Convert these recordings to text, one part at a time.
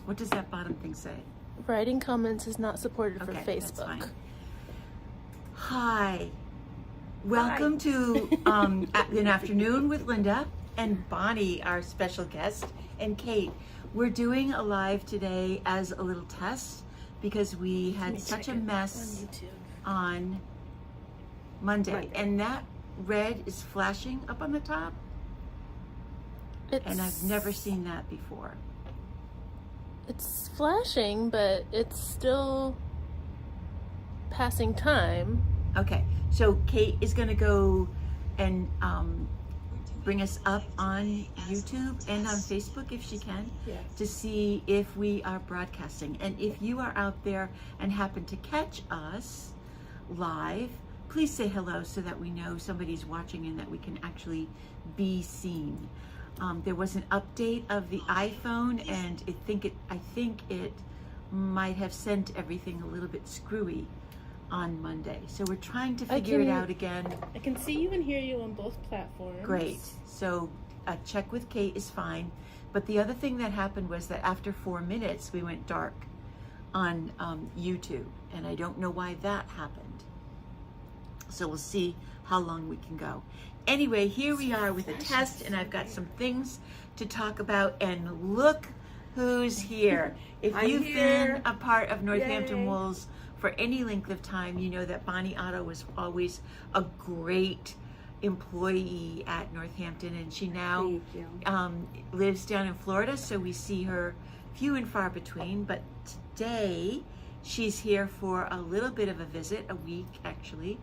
What does that bottom thing say? Writing comments is not supported for Okay, Facebook. that's fine. Hi. Welcome to An Afternoon with Linda and Bonnie, our special guest, and Kate. We're doing a live today as a little test because we had such a mess on Monday. And that red is flashing up on the top. And I've never seen that before. It's flashing, but it's still passing time. Okay, so Kate is going to go and bring us up on YouTube and on Facebook if she can, to see if we are broadcasting. And if you are out there and happen to catch us live, please say hello so that we know somebody's watching and that we can actually be seen. There was an update of the iPhone, and I think it might have sent everything a little bit screwy on Monday. So we're trying to figure it out again. I can see you and hear you on both platforms. Great. So check with Kate is fine. But the other thing that happened was that after 4 minutes, we went dark on YouTube, and I don't know why that happened. So we'll see how long we can go. Anyway, here we are with a test, and I've got some things to talk about, and look who's here. If you've been a part of Northampton Wolves for any length of time, you know that Bonnie Otto was always a great employee at Northampton, and she now lives down in Florida, so we see her few and far between. But today, she's here for a little bit of a visit, a week actually,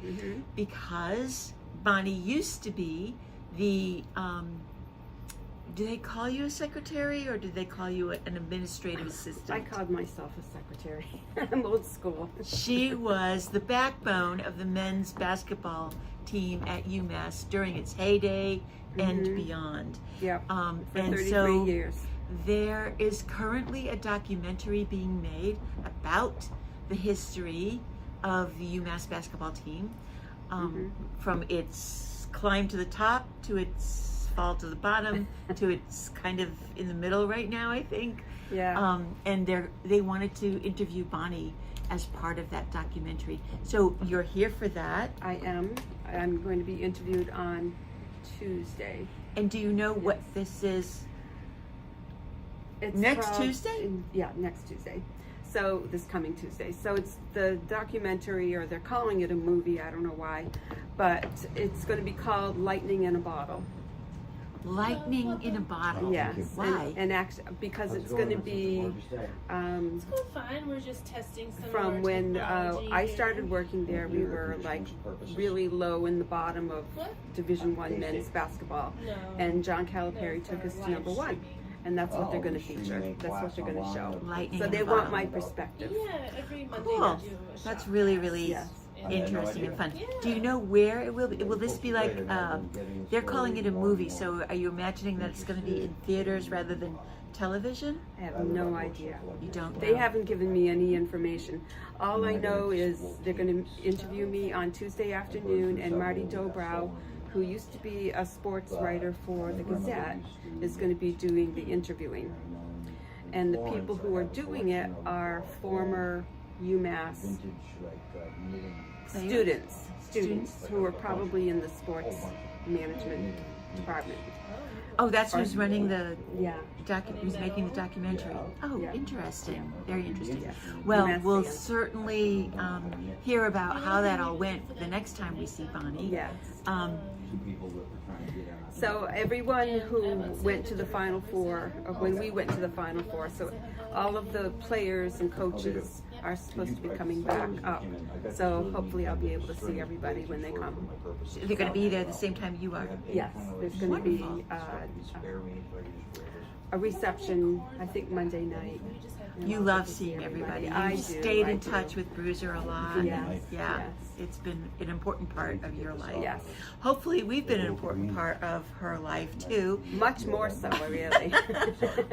because Bonnie used to be the, do they call you a secretary or do they call you an administrative assistant? I called myself a secretary. I'm old school. She was the backbone of the men's basketball team at UMass during its heyday and beyond. Yep, for and 33 so years. There is currently a documentary being made about the history of the UMass basketball team, from its climb to the top to its fall to the bottom to its kind of in the middle right now, I think. Yeah. And they wanted to interview Bonnie as part of that documentary. So you're here for that. I am. I'm going to be interviewed on Tuesday. And do you know what this is? It's next Tuesday? Yeah, next Tuesday. So this coming Tuesday. So it's the documentary, or they're calling it a movie, I don't know why, but it's going to be called Lightning in a Bottle. Lightning in a bottle. Yes. Why? And actually, because it's going to be It's going fine. We're just testing some from when technology I started working there. We were like really low in the bottom of Division I men's basketball, and John Calipari took us to #1. And that's what they're going to feature. That's what they're going to show. Lightning so in they a want bottle. my perspective. Yeah, every Monday Cool. we do a shot. That's really, really interesting and fun. Do you know where it will be? Will this be like, they're calling it a movie, so are you imagining that it's going to be in theaters rather than television? I have no idea. You don't know? They haven't given me any information. All I know is they're going to interview me on Tuesday afternoon, and Marty Dobrow, who used to be a sports writer for the Gazette, is going to be doing the interviewing. And the people who are doing it are former UMass students who are probably in the sports management department. Oh, that's who's running the Yeah. who's making the documentary. Oh, interesting. Very interesting. Yes. Well, UMass we'll fans. certainly hear about how that all went the next time we see Bonnie. Yes. Um, So everyone who went to the Final Four, or when we went to the Final Four, so all of the players and coaches are supposed to be coming back up. So hopefully I'll be able to see everybody when they come. they're going to be there the same time you are. Yes, there's going to be a reception, I think Monday night. You love seeing everybody. I You do, stayed I in do. touch with Bruiser a lot. Yes, Yeah. yes. It's been an important part of your life. Yes. Hopefully we've been an important part of her life too. Much more so, really.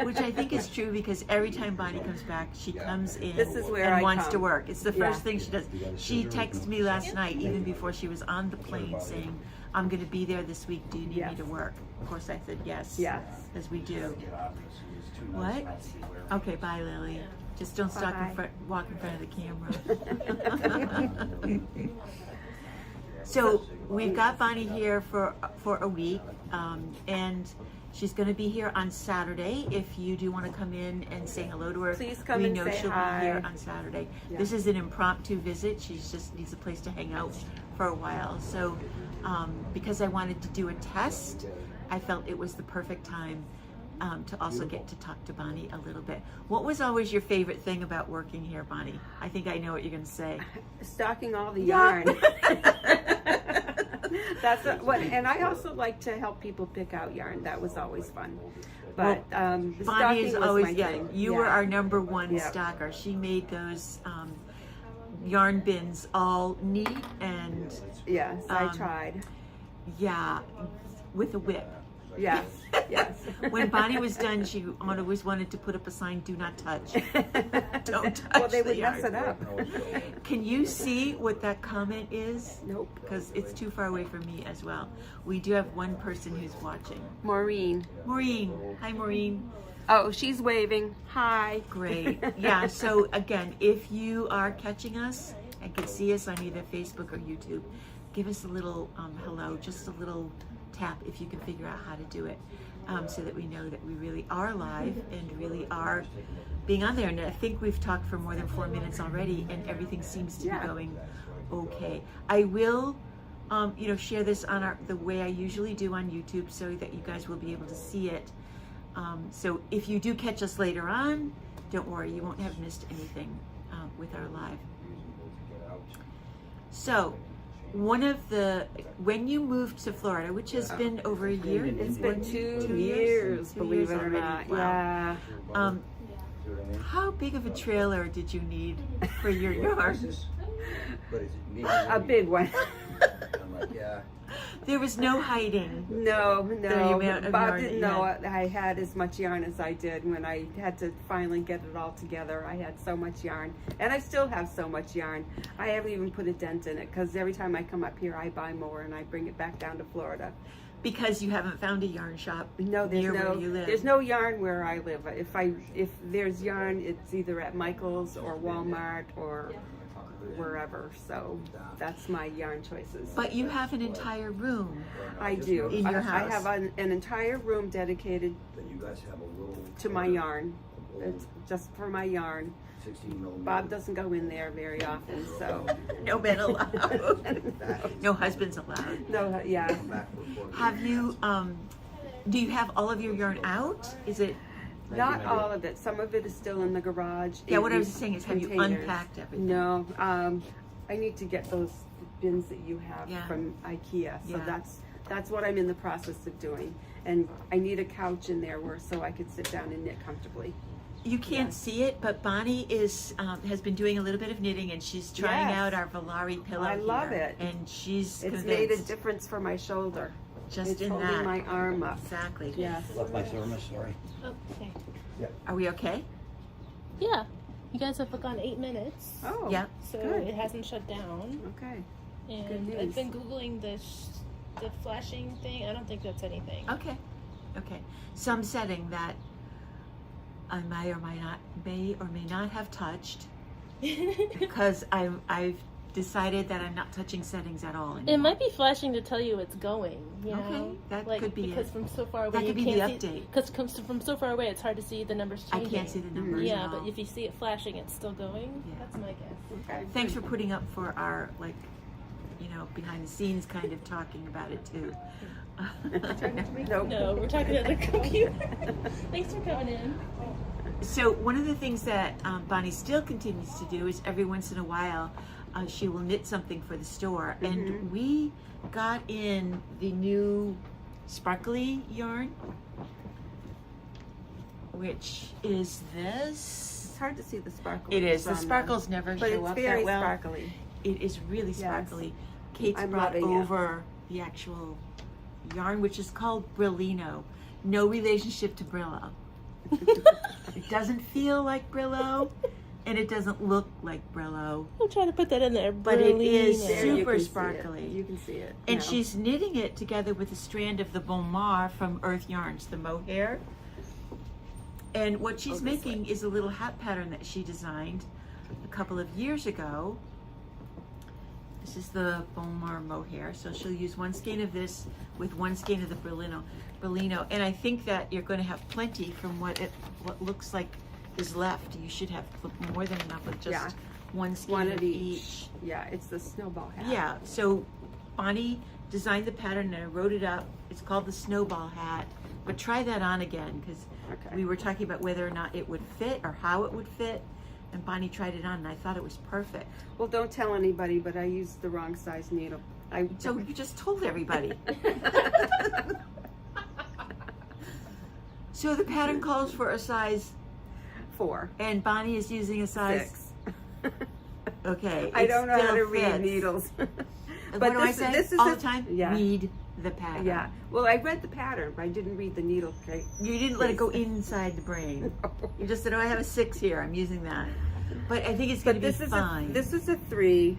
Which I think is true, because every time Bonnie comes back, she comes in This is where and I wants come. to work. It's the first Yeah. thing she does. She texted me last night, even before she was on the plane, saying, I'm going to be there this week. Do you need me Yes. to work? Of course, I said yes. Yes. As we do. What? Okay, bye, Lily. Just don't walk in front of the camera. So we've got Bonnie here for a week, and she's going to be here on Saturday. If you do want to come in and say hello to her, Please come we and know say she'll hi. be here on Saturday. Yeah. This is an impromptu visit. She just needs a place to hang out for a while. So because I wanted to do a test, I felt it was the perfect time to also get to talk to Bonnie a little bit. What was always your favorite thing about working here, Bonnie? I think I know what you're going to say. Stocking all the yarn. That's what, and I also like to help people pick out yarn. That was always fun. But Bonnie stocking is was always, my yeah, thing. you Yeah. were our number one Yeah. stocker. She made those yarn bins all neat and, Yes, I um, tried. yeah, with a whip. Yes, yes. When Bonnie was done, she always wanted to put up a sign, "Do not touch." Don't touch Well, they the would mess yarn. it up. Can you see what that comment is? Nope. Because it's too far away from me as well. We do have one person who's watching. Maureen. Maureen. Hi, Maureen. Oh, she's waving. Hi. Great. Yeah, so again, if you are catching us and can see us on either Facebook or YouTube, give us a little hello, just a little tap if you can figure out how to do it, so that we know that we really are live and really are being on there. And I think we've talked for more than 4 minutes already, and everything seems to be going okay. I will share this on the way I usually do on YouTube, so that you guys will be able to see it. So if you do catch us later on, don't worry, you won't have missed anything with our live. So when you moved to Florida, which has been over a year, It's been 2 2 years, 2 believe years it or already. not. Wow. Yeah. How big of a trailer did you need for your yard? A big one. I'm like, yeah. There was no hiding. No, The no. amount of Bob yarn that didn't you know had. I had as much yarn as I did when I had to finally get it all together. I had so much yarn, and I still have so much yarn. I haven't even put a dent in it because every time I come up here, I buy more and I bring it back down to Florida. Because you haven't found a yarn shop No, near where you live. there's no yarn where I live. If there's yarn, it's either at Michael's or Walmart or wherever. So that's my yarn choices. But you have an entire room. I do. In your I house. have an entire room dedicated Then you guys have a little to my yarn. It's just for my yarn. 16 millimeter. Bob doesn't go in there very often, so No men allowed. No husbands allowed. no, yeah. Have you, do you have all of your yarn out? Is it, Not all of it. Some of it is still in the garage. yeah, what I was in saying is, have you containers. unpacked everything? No, I need to get those bins that you have Yeah. from IKEA. So Yeah. that's what I'm in the process of doing. And I need a couch in there so I could sit down and knit comfortably. You can't Yes. see it, but Bonnie has been doing a little bit of knitting, and she's trying Yes. out our Volare pillow. I love here, it. and she's It's convinced. made a difference for my shoulder. Just it's in holding that. my arm up. Exactly. Yes. Left my thermos, sorry. Okay. Are we okay? Yeah. You guys have gone 8 minutes. Oh. Yeah. So good. it hasn't shut down. Okay. And news. I've been Googling the flashing thing. I don't think that's anything. Okay. Okay. Some setting that I may or may not have touched, because I've decided that I'm not touching settings at all anymore. It might be flashing to tell you it's going. You Okay, know? that like, could be because it. from so far away That you could be can't the see. update. Because from so far away, it's hard to see the numbers I changing. can't see the numbers Yeah, at all. but if you see it flashing, it's still going. Yeah. That's my guess. Okay. Thanks for putting up for our, behind the scenes kind of talking about it too. Nope. No, we're talking at the computer. Thanks for coming in. So one of the things that Bonnie still continues to do is every once in a while she will knit something for the store, and we got in the new sparkly yarn, which is this. It's hard to see the sparkles. It is. The from sparkles never but show it's up very that well. sparkly. It is really Yes. sparkly. Kate's I'm brought loving it. over the actual yarn, which is called Brillino. No relationship to Brillo. It doesn't feel like Brillo, and it doesn't look like Brillo, I'm trying to put that in there. but it is Brilliant. There, you super can see it. sparkly. You can see it. And now. she's knitting it together with a strand of the Bon Mar from Earth Yarns, the mohair. And what she's this making is a little hat pattern that she designed a couple of years ago. This is the Bon Mar mohair. So she'll use one skein of this with one skein of the Berlino. And I think that you're going to have plenty from what looks like is left. You should have more than enough with just Yeah. one skein One of of each. each. Yeah, it's the snowball hat. Yeah, so Bonnie designed the pattern and I wrote it up. It's called the snowball hat. But try that on again, because Okay. we were talking about whether or not it would fit or how it would fit. And Bonnie tried it on and I thought it was perfect. Well, don't tell anybody, but I used the wrong size needle. So you just told everybody. So the pattern calls for a size 4, and Bonnie is using a size 6. Okay. I it don't know how still to read fits. needles. What do I say this is all a- the time? Yeah. Read the pattern. Yeah. Well, I read the pattern, but I didn't read the needle. Okay. You didn't let it go inside the brain. You just said, "Oh, I have a 6 here. I'm using that." But I think it's going But to be this is fine. this is a 3,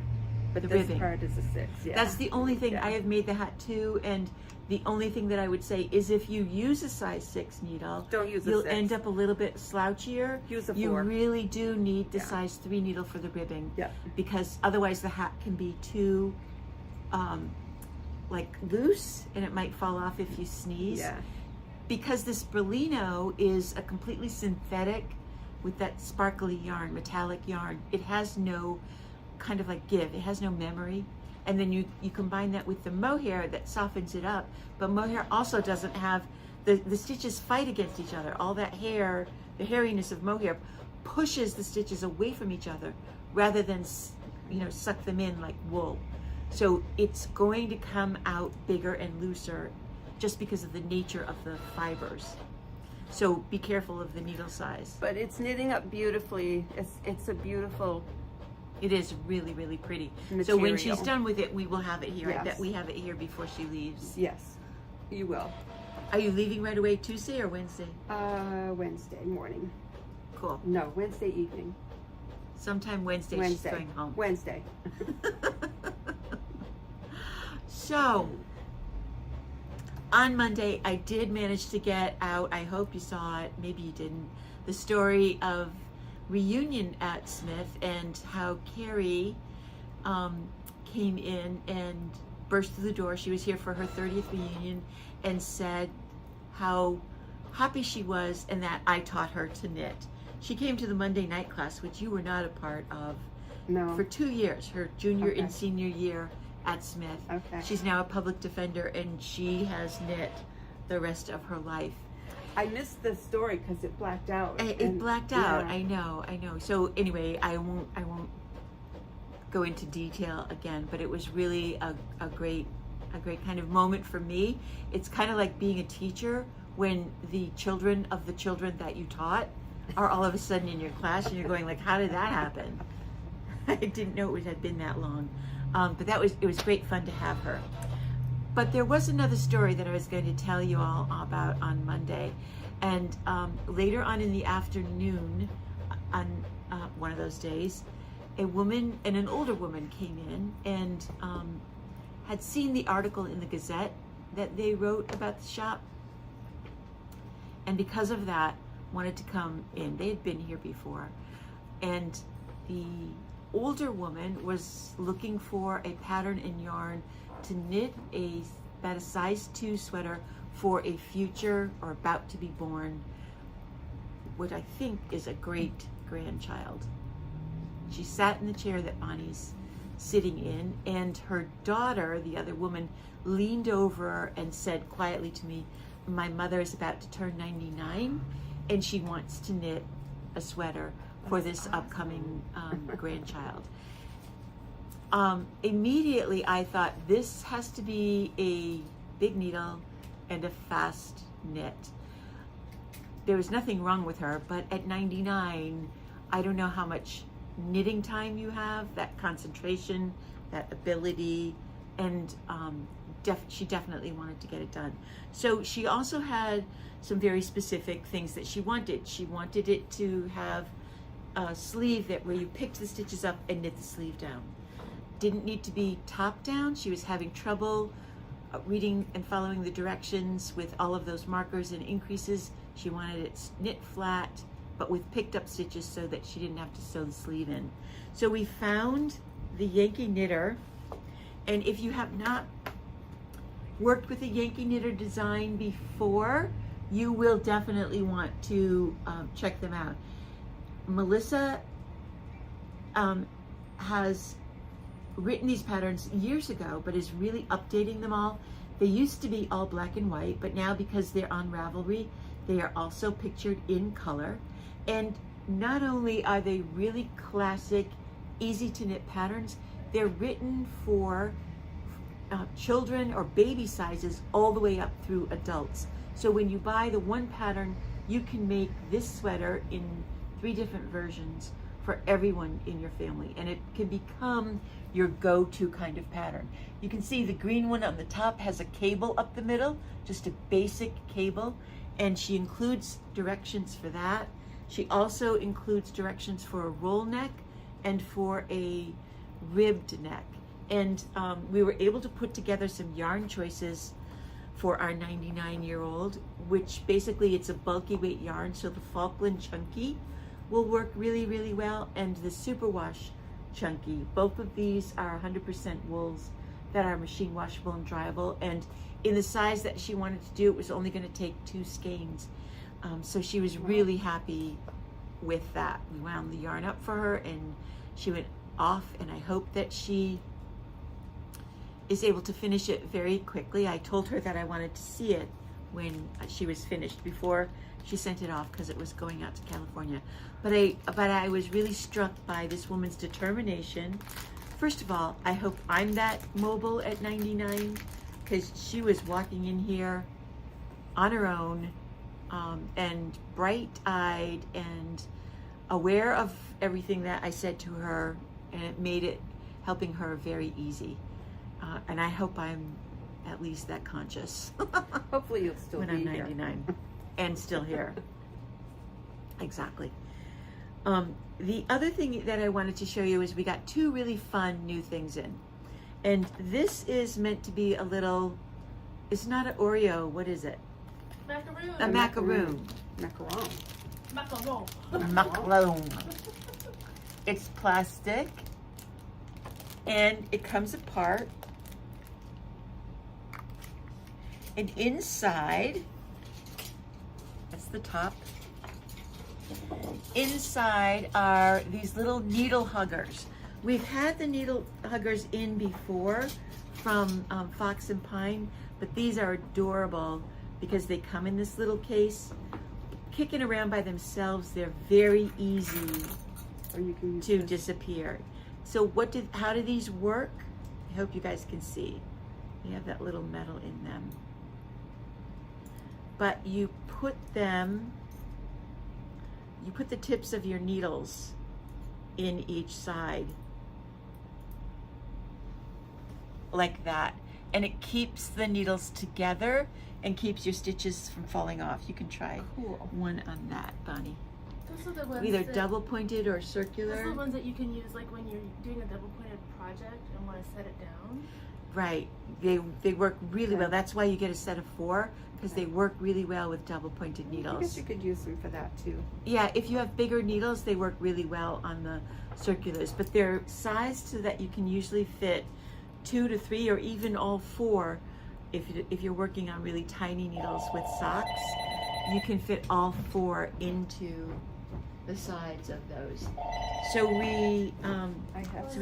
but The this ribbing. part is a 6. Yeah. That's the only thing. Yeah. I have made the hat too, and the only thing that I would say is if you use a size 6 needle, Don't use a you'll 6. end up a little bit slouchier. Use a You 4. really do need the Yeah. size 3 needle for the ribbing, Yeah. because otherwise the hat can be too like loose, and it might fall off if you sneeze. Yeah. Because this Berlino is a completely synthetic with that sparkly yarn, metallic yarn. It has no kind of like give. It has no memory. And then you combine that with the mohair that softens it up. But mohair also doesn't have, the stitches fight against each other. All that hair, the hairiness of mohair pushes the stitches away from each other rather than, suck them in like wool. So it's going to come out bigger and looser just because of the nature of the fibers. So be careful of the needle size. But it's knitting up beautifully. It's a beautiful. It is really, really pretty. So Material. when she's done with it, we will have it here. I Yes. bet we have it here before she leaves. Yes, you will. Are you leaving right away Tuesday or Wednesday? Wednesday morning. Cool. No, Wednesday evening. Sometime Wednesday, Wednesday. she's going home. Wednesday. So, on Monday, I did manage to get out, I hope you saw it, maybe you didn't, the story of reunion at Smith and how Carrie came in and burst through the door. She was here for her 30th reunion and said how happy she was and that I taught her to knit. She came to the Monday night class, which you were not a part of, No. for 2 years, her junior Okay. and senior year at Smith. Okay. She's now a public defender and she has knit the rest of her life. I missed the story because it blacked out. It blacked out. Yeah. I know. So anyway, I won't go into detail again, but it was really a great kind of moment for me. It's kind of like being a teacher when the children of the children that you taught are all of a sudden in your class and you're going like, how did that happen? I didn't know it had been that long. But it was great fun to have her. But there was another story that I was going to tell you all about on Monday. And later on in the afternoon, on one of those days, a woman and an older woman came in and had seen the article in the Gazette that they wrote about the shop. And because of that, wanted to come in. They had been here before. And the older woman was looking for a pattern and yarn to knit about a size 2 sweater for a future or about to be born, what I think is a great grandchild. She sat in the chair that Bonnie's sitting in, and her daughter, the other woman, leaned over and said quietly to me, "My mother is about to turn 99 and she wants to knit a sweater for this upcoming grandchild." Immediately I thought, this has to be a big needle and a fast knit. There was nothing wrong with her, but at 99, I don't know how much knitting time you have, that concentration, that ability, and she definitely wanted to get it done. So she also had some very specific things that she wanted. She wanted it to have sleeve that where you picked the stitches up and knit the sleeve down. Didn't need to be top down. She was having trouble reading and following the directions with all of those markers and increases. She wanted it knit flat, but with picked up stitches so that she didn't have to sew the sleeve in. So we found the Yankee Knitter, and if you have not worked with a Yankee Knitter design before, you will definitely want to check them out. Melissa has written these patterns years ago, but is really updating them all. They used to be all black and white, but now because they're on Ravelry, they are also pictured in color. And not only are they really classic, easy to knit patterns, they're written for children or baby sizes all the way up through adults. So when you buy the one pattern, you can make this sweater in 3 different versions for everyone in your family, and it can become your go-to kind of pattern. You can see the green one on the top has a cable up the middle, just a basic cable, and she includes directions for that. She also includes directions for a roll neck and for a ribbed neck. And we were able to put together some yarn choices for our 99-year-old, which basically it's a bulky weight yarn, so the Falkland Chunky will work really, really well, and the Superwash Chunky. Both of these are 100% wools that are machine washable and dryable, and in the size that she wanted to do, it was only going to take 2 skeins. So she was really happy with that. We wound the yarn up for her, and she went off, and I hope that she is able to finish it very quickly. I told her that I wanted to see it when she was finished before she sent it off, because it was going out to California. But I was really struck by this woman's determination. First of all, I hope I'm that mobile at 99, because she was walking in here on her own, and bright-eyed and aware of everything that I said to her, and it made it helping her very easy. And I hope I'm at least that conscious Hopefully you'll still when be I'm here. 99 and still here. Exactly. The other thing that I wanted to show you is we got 2 really fun new things in. And this is meant to be a little, it's not an Oreo, what is it? Macaroon. A macaroon. Macaron. Macaron. Macaroon. It's plastic, and it comes apart. And inside, that's the top. Inside are these little needle huggers. We've had the needle huggers in before from Fox and Pine, but these are adorable because they come in this little case. Kicking around by themselves, they're very easy Or you can use to this. disappear. So how do these work? I hope you guys can see. They have that little metal in them. But you put the tips of your needles in each side. Like that. And it keeps the needles together and keeps your stitches from falling off. You can try Cool. one on that, Bonnie. Those are the ones Either that, double pointed or Those circular. are the ones that you can use like when you're doing a double pointed project and want to set it down. Right. They work really well. Okay. That's why you get a set of 4, because they work really well with double pointed I guess needles. you could use them for that too. Yeah, if you have bigger needles, they work really well on the circulars, but they're sized so that you can usually fit 2 to 3 or even all 4. If you're working on really tiny needles with socks, you can fit all 4 into the sides of those. So we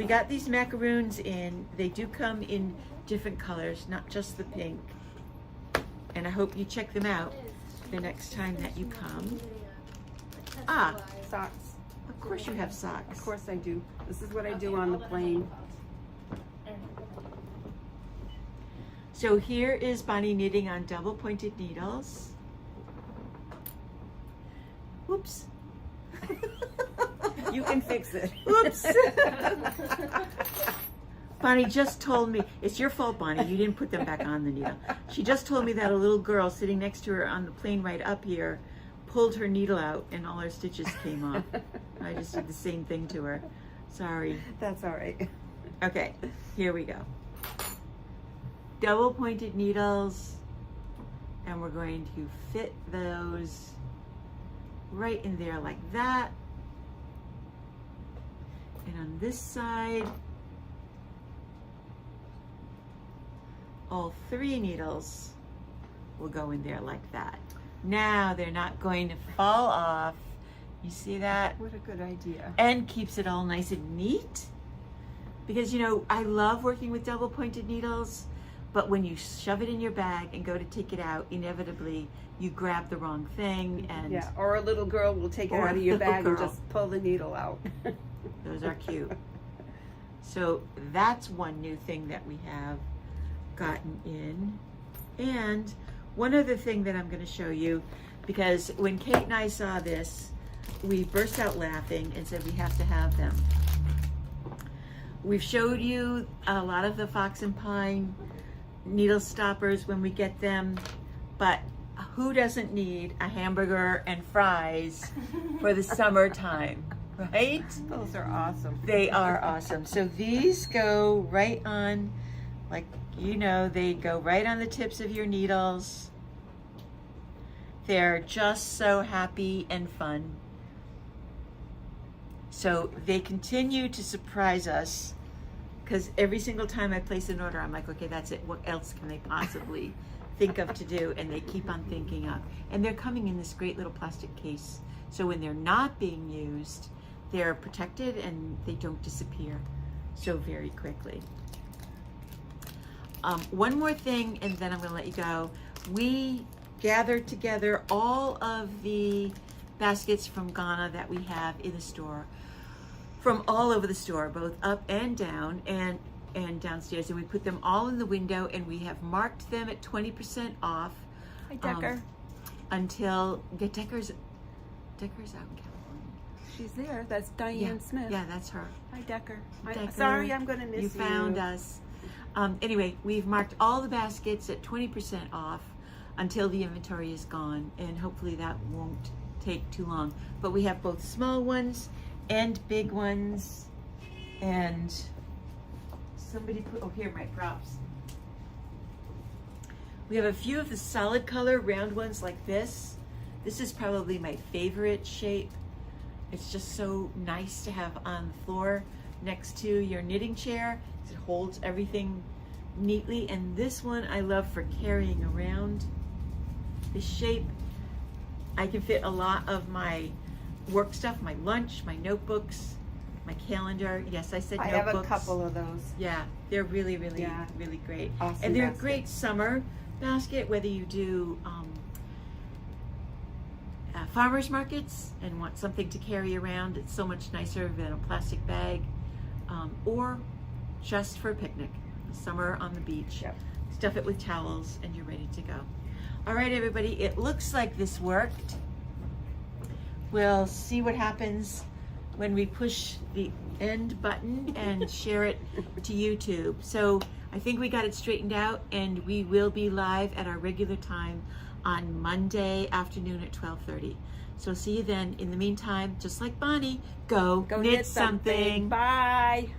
got these macaroons in. They do come in different colors, not just the pink. And I hope you check them out the next time that you come. Ah. Socks. Of course you have socks. Of course I do. This is what I do on the plane. So here is Bonnie knitting on double pointed needles. Whoops. You can fix it. Oops. Bonnie just told me, it's your fault, Bonnie, you didn't put them back on the needle. She just told me that a little girl sitting next to her on the plane ride up here pulled her needle out and all her stitches came off. I just did the same thing to her. Sorry. That's all right. Okay, here we go. Double pointed needles, and we're going to fit those right in there like that. And on this side, all 3 needles will go in there like that. Now they're not going to fall off. You see that? What a good idea. And keeps it all nice and neat. Because, you know, I love working with double pointed needles, but when you shove it in your bag and go to take it out, inevitably you grab the wrong thing, and Yeah, or a little girl will take it Or out a of your little bag and girl. just pull the needle out. those are cute. So that's one new thing that we have gotten in. And one other thing that I'm going to show you, because when Kate and I saw this, we burst out laughing and said we have to have them. We've showed you a lot of the Fox and Pine needle stoppers when we get them, but who doesn't need a hamburger and fries for the summertime, right? Those are awesome. They are awesome. So these go right on, like, you know, they go right on the tips of your needles. They're just so happy and fun. So they continue to surprise us, because every single time I place an order, I'm like, okay, that's it. What else can they possibly think of to do? And they keep on thinking of. And they're coming in this great little plastic case. So when they're not being used, they're protected and they don't disappear so very quickly. One more thing, and then I'm going to let you go. We gathered together all of the baskets from Ghana that we have in the store, from all over the store, both up and down and downstairs, and we put them all in the window, and we have marked them at 20% off. Hi, Decker. Until Decker's out in California. She's there. That's Diane Smith. Yeah, that's her. Hi, Decker. Decker, Sorry, I'm going to miss you. You found us. Anyway, we've marked all the baskets at 20% off until the inventory is gone, and hopefully that won't take too long. But we have both small ones and big ones, and somebody put, oh, here, my props. We have a few of the solid color round ones like this. This is probably my favorite shape. It's just so nice to have on the floor next to your knitting chair. It holds everything neatly. And this one I love for carrying around. The shape, I can fit a lot of my work stuff, my lunch, my notebooks, my calendar. Yes, I said I notebooks. have a couple of those. Yeah, they're really, really, Yeah. really great. Awesome And they're a basket. great summer basket, whether you do farmers markets and want something to carry around. It's so much nicer than a plastic bag, or just for a picnic, summer on the beach. Yep. Stuff it with towels and you're ready to go. All right, everybody, it looks like this worked. We'll see what happens when we push the end button and share it to YouTube. So I think we got it straightened out, and we will be live at our regular time on Monday afternoon at 12:30. So see you then. In the meantime, just like Bonnie, go knit something. Bye.